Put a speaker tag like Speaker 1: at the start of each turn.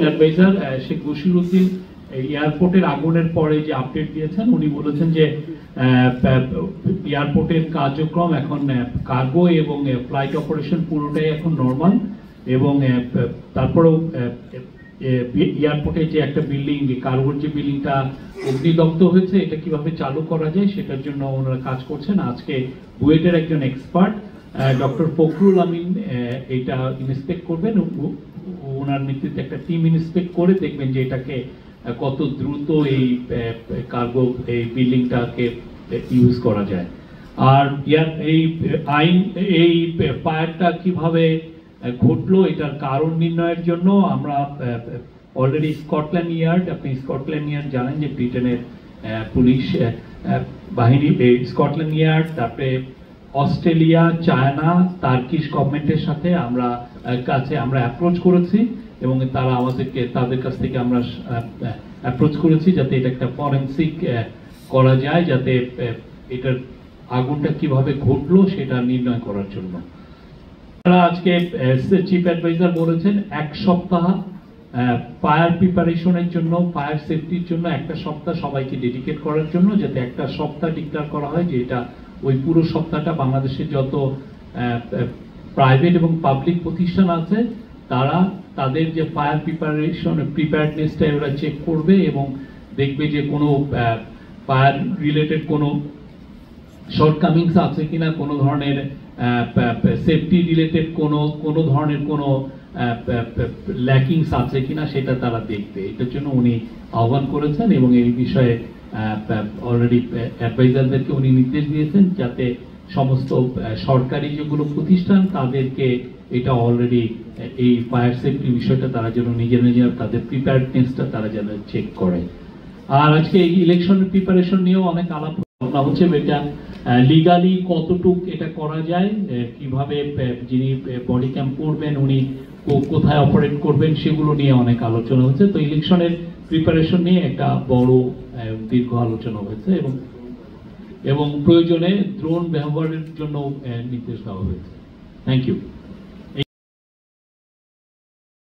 Speaker 1: Adviser Sheikh Bashiruddin এয়ারপোর্টের আগুনের পরে যে আপডেট দিয়েছেন, উনি বলেছেন যে এয়ারপোর্টের কার্যক্রম এখন কার্গো এবং ফ্লাইট অপারেশন পুরোটাই এখন নর্মাল, এবং তারপরেও এয়ারপোর্টে যে একটা বিল্ডিং, কার্গোর যে বিল্ডিংটা অগ্নিদগ্ধ হয়েছে, এটা কিভাবে চালু করা যায় সেটার জন্য ওনারা কাজ করছেন। আজকে বুয়েটের একজন এক্সপার্ট ডক্টর ফখরুল আমিন এটা ইন্সপেক্ট করবেন, ওনার নেতৃত্বে একটা টিম ইন্সপেক্ট করে দেখবেন যে এটাকে কত দ্রুত এই কার্গো এই বিল্ডিংটাকে ইউজ করা যায়। আর এই ফায়ারটা কিভাবে ঘটলো এটার কারণ নির্ণয়ের জন্য আমরা অলরেডি স্কটল্যান্ড ইয়ার্ড, আপনি স্কটল্যান্ড ইয়ার্ড জানেন যে ব্রিটেনের পুলিশ বাহিনী, স্কটল্যান্ড ইয়ার্ড, তারপরে অস্ট্রেলিয়া, চায়না, টার্কিশ গভর্নমেন্টের সাথে আমরা অ্যাপ্রোচ করেছি এবং তারা আমাদেরকে তাদের কাছ থেকে আমরা অ্যাপ্রোচ করেছি যাতে এটা একটা ফরেনসিক করা যায়, যাতে এটার আগুনটা কিভাবে ঘটলো সেটা নির্ণয় করার জন্য। আজকে চিফ অ্যাডভাইজার বলেছেন 1 সপ্তাহ ফায়ার প্রিপারেশনের জন্য, ফায়ার সেফটির জন্য 1 সপ্তাহ সবাইকে ডেডিকেট করার জন্য, যাতে 1 সপ্তাহ ডিক্লেয়ার করা হয় যে এটা ওই পুরো সপ্তাহটা বাংলাদেশের যত প্রাইভেট এবং পাবলিক প্রতিষ্ঠান আছে তারা তাদের যে ফায়ার প্রিপারেডনেসটা ওরা চেক করবে এবং দেখবে যে কোনো ফায়ার রিলেটেড কোনো শর্টকামিংস আছে কিনা, কোনো ধরনের সেফটি রিলেটেড কোনো ধরনের কোনো ল্যাকিংস আছে কিনা সেটা তারা দেখবে। এটার জন্য উনি আহ্বান করেছেন এবং এই বিষয়ে অলরেডি অ্যাডভাইজারদেরকে উনি নির্দেশ দিয়েছেন যাতে সমস্ত সরকারি যেগুলো প্রতিষ্ঠান তাদেরকে এটা অলরেডি এই ফায়ার সেফটি বিষয়টা তারা যেন নিজের তাদের প্রিপেয়ারনেসটা তারা যেন চেক করে। আর আজকে এই ইলেকশনের প্রিপারেশন নিয়েও অনেক আলাপ হচ্ছে, এটা লিগালি কতটুক এটা করা যায়, কিভাবে যিনি বডি ক্যাম্প করবেন উনি কোথায় অপারেট করবেন সেগুলো নিয়ে অনেক আলোচনা হচ্ছে। তো ইলেকশনের প্রিপারেশন নিয়ে একটা বড় দীর্ঘ আলোচনা হয়েছে এবং প্রয়োজনে ড্রোন ব্যবহারের জন্য নির্দেশ দেওয়া হয়েছে। Thank you.